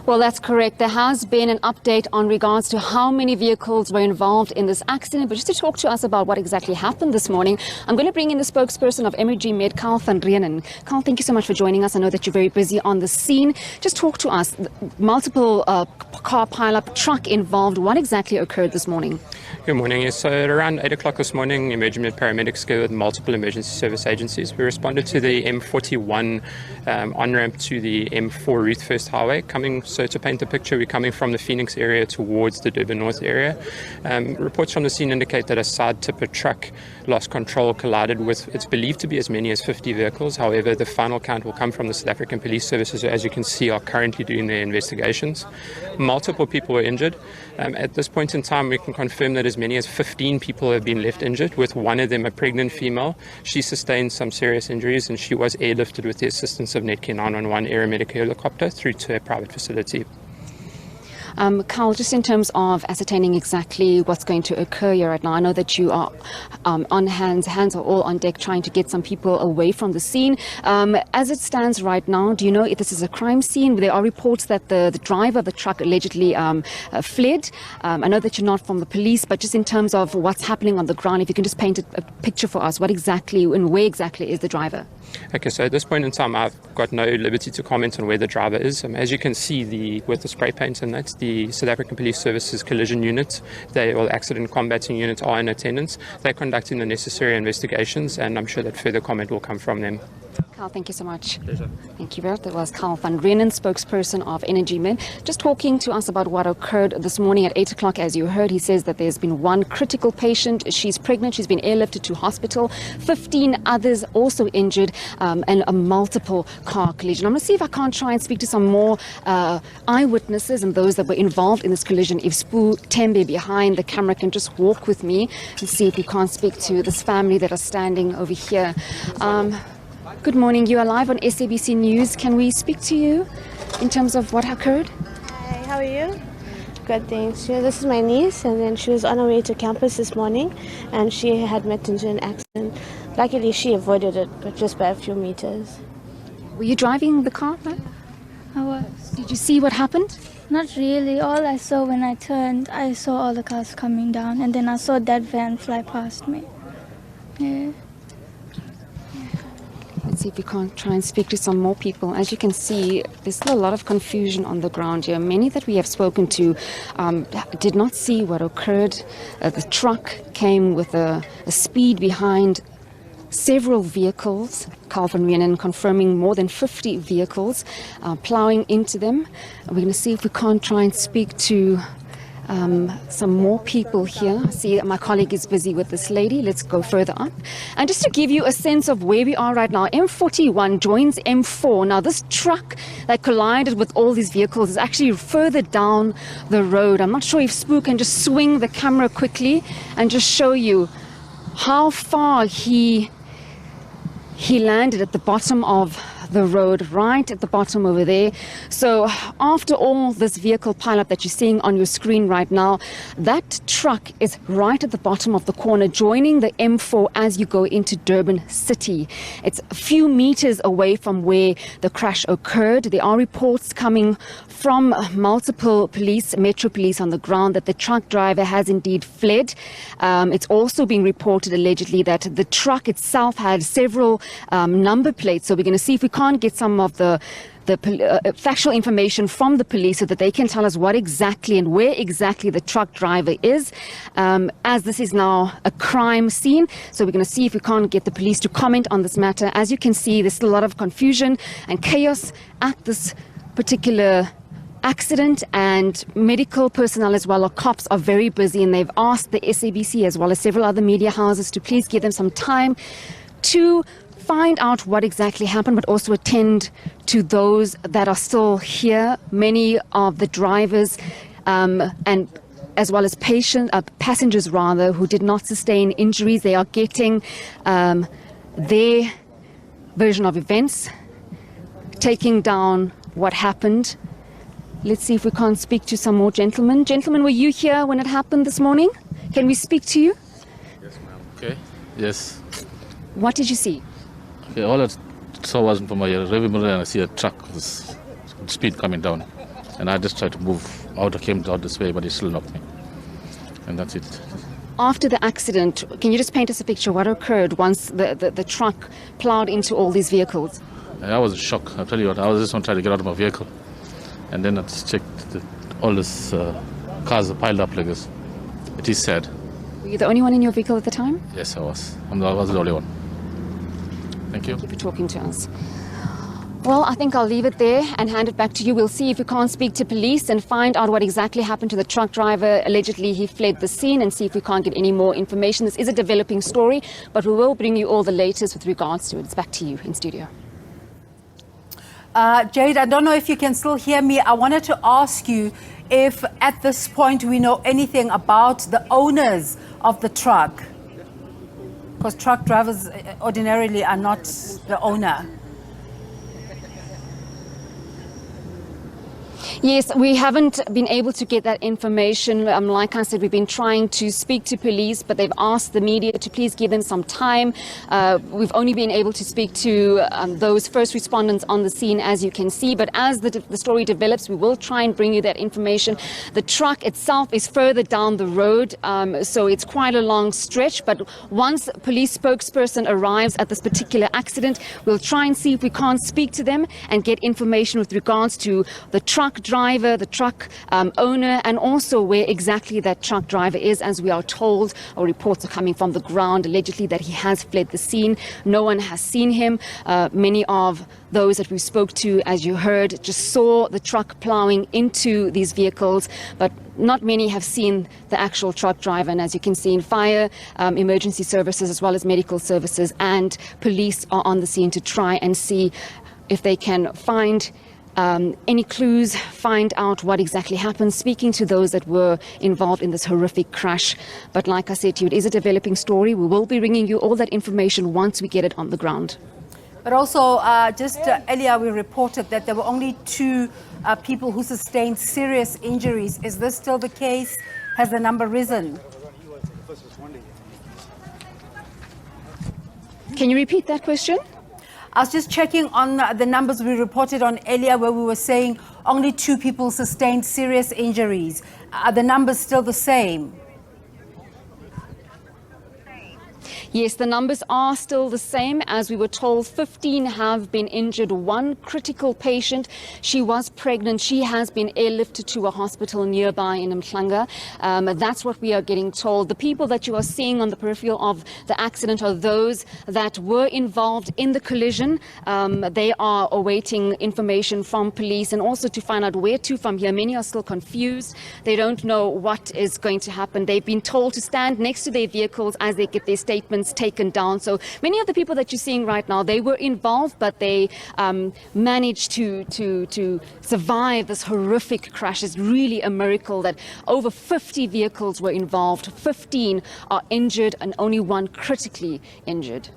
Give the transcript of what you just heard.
Well, that's correct. There has been an update on regards to how many vehicles were involved in this accident. But just to talk to us about what exactly happened this morning, I'm going to bring in the spokesperson of MEG Med, Carl van Reenen. Carl, thank you so much for joining us. I know that you're very busy on the scene. Just talk to us. Multiple car pileup, truck involved. What exactly occurred this morning? Good morning. Yes, so at around 8 o'clock this morning, MEG Med paramedics together with multiple emergency service agencies, we responded to the M41 on-ramp to the M4 Ruth First Highway. So to paint the picture, we're coming from the Phoenix area towards the Durban North area. Reports from the scene indicate that a side tipper truck lost control, collided with, it's believed to be as many as 50 vehicles. However, the final count will come from the South African Police Services, who, as you can see, are currently doing their investigations. Multiple people were injured. At this point in time, we can confirm that as many as 15 people have been left injured, with one of them a pregnant female. She sustained some serious injuries and she was airlifted with the assistance of Netcare 911 aeromedical helicopter through to a private facility. Carl, just in terms of ascertaining exactly what's going to occur here right now, I know that you are on hands are all on deck trying to get some people away from the scene. As it stands right now, do you know if this is a crime scene? There are reports that the driver of the truck allegedly fled. I know that you're not from the police, but just in terms of what's happening on the ground, if you can just paint a picture for us, what exactly and where exactly is the driver? Okay, so at this point in time, I've got no liberty to comment on where the driver is. As you can see, with the spray paint and that's the South African Police Services collision unit, accident combating units are in attendance. They're conducting the necessary investigations, and I'm sure that further comment will come from them. Carl, thank you so much. Pleasure. Thank you, Bert. That was Carl van Reenen, spokesperson of MEG Med, just talking to us about what occurred this morning at 8 o'clock. As you heard, he says that there's been one critical patient. She's pregnant. She's been airlifted to hospital. 15 others also injured, and a multiple car collision. I'm going to see if I can't try and speak to some more eyewitnesses and those that were involved in this collision. If Sbu Tembe behind the camera can just walk with me and see if we can't speak to this family that are standing over here. Good morning. You are live on SABC News. Can we speak to you in terms of what occurred? Hi, how are you? Good, thanks. Yeah, this is my niece, and then she was on her way to campus this morning, and she had met into an accident. Luckily, she avoided it, but just by a few meters. Were you driving the car? I was. Did you see what happened? Not really. All I saw when I turned, I saw all the cars coming down, and then I saw that van fly past me. Yeah. Let's see if we can't try and speak to some more people. As you can see, there's still a lot of confusion on the ground here. Many that we have spoken to did not see what occurred. The truck came with a speed behind several vehicles. Carl van Reenen confirming more than 50 vehicles ploughing into them. We're going to see if we can't try and speak to some more people here. I see my colleague is busy with this lady. Let's go further up. And just to give you a sense of where we are right now, M41 joins M4. Now, this truck that collided with all these vehicles is actually further down the road. I'm not sure if Sbu can just swing the camera quickly and just show you how far he landed at the bottom of the road, right at the bottom over there. So after all this vehicle pileup that you're seeing on your screen right now, that truck is right at the bottom of the corner, joining the M4 as you go into Durban City. It's a few meters away from where the crash occurred. There are reports coming from multiple police, Metro Police on the ground, that the truck driver has indeed fled. It's also being reported allegedly that the truck itself had several number plates. So we're going to see if we can't get some of the factual information from the police so that they can tell us what exactly and where exactly the truck driver is, as this is now a crime scene. So we're going to see if we can't get the police to comment on this matter. As you can see, there's still a lot of confusion and chaos at this particular accident, and medical personnel as well, or cops, are very busy, and they've asked the SABC as well as several other media houses to please give them some time to find out what exactly happened, but also attend to those that are still here. Many of the drivers and as well as passengers rather, who did not sustain injuries, they are getting their version of events, taking down what happened. Let's see if we can't speak to some more gentlemen. Gentlemen, were you here when it happened this morning? Can we speak to you? Yes, ma'am. Okay. Yes. What did you see? Okay, all I saw was from my rearview mirror, and I see a truck with speed coming down. And I just tried to move out. I came out this way, but he still knocked me. And that's it. After the accident, can you just paint us a picture what occurred once the truck plowed into all these vehicles? And I was in shock. I'll tell you what, I was just trying to get out of my vehicle. And then I just checked all these cars piled up like this. It is sad. Were you the only one in your vehicle at the time? Yes, I was. I was the only one. Thank you. Thank you for talking to us. Well, I think I'll leave it there and hand it back to you. We'll see if we can't speak to police and find out what exactly happened to the truck driver. Allegedly, he fled the scene, and see if we can't get any more information. This is a developing story, but we will bring you all the latest with regards to it. It's back to you in studio. Jayed, I don't know if you can still hear me. I wanted to ask you if at this point we know anything about the owners of the truck. Because truck drivers ordinarily are not the owner. Yes, we haven't been able to get that information. Like I said, we've been trying to speak to police, but they've asked the media to please give them some time. We've only been able to speak to those first respondents on the scene, as you can see. But as the story develops, we will try and bring you that information. The truck itself is further down the road, so it's quite a long stretch. But once a police spokesperson arrives at this particular accident, we'll try and see if we can't speak to them and get information with regards to the truck driver, the truck owner, and also where exactly that truck driver is. As we are told, or reports are coming from the ground allegedly that he has fled the scene. No one has seen him. Many of those that we spoke to, as you heard, just saw the truck plowing into these vehicles, but not many have seen the actual truck driver. And as you can see, in fire, emergency services, as well as medical services and police are on the scene to try and see if they can find any clues, find out what exactly happened, speaking to those that were involved in this horrific crash. But like I said to you, it is a developing story. We will be bringing you all that information once we get it on the ground. But also, earlier we reported that there were only 2 people who sustained serious injuries. Is this still the case? Has the number risen? Can you repeat that question? I was just checking on the numbers we reported on earlier, where we were saying only 2 people sustained serious injuries. Are the numbers still the same? Yes, the numbers are still the same. As we were told, 15 have been injured. 1 critical patient, she was pregnant. She has been airlifted to a hospital nearby in Umhlanga. That's what we are getting told. The people that you are seeing on the peripheral of the accident are those that were involved in the collision. They are awaiting information from police and also to find out where to from here. Many are still confused. They don't know what is going to happen. They've been told to stand next to their vehicles as they get their statements taken down. So many of the people that you're seeing right now, they were involved, but they managed to survive this horrific crash. It's really a miracle that over 50 vehicles were involved. 15 are injured and only 1 critically injured.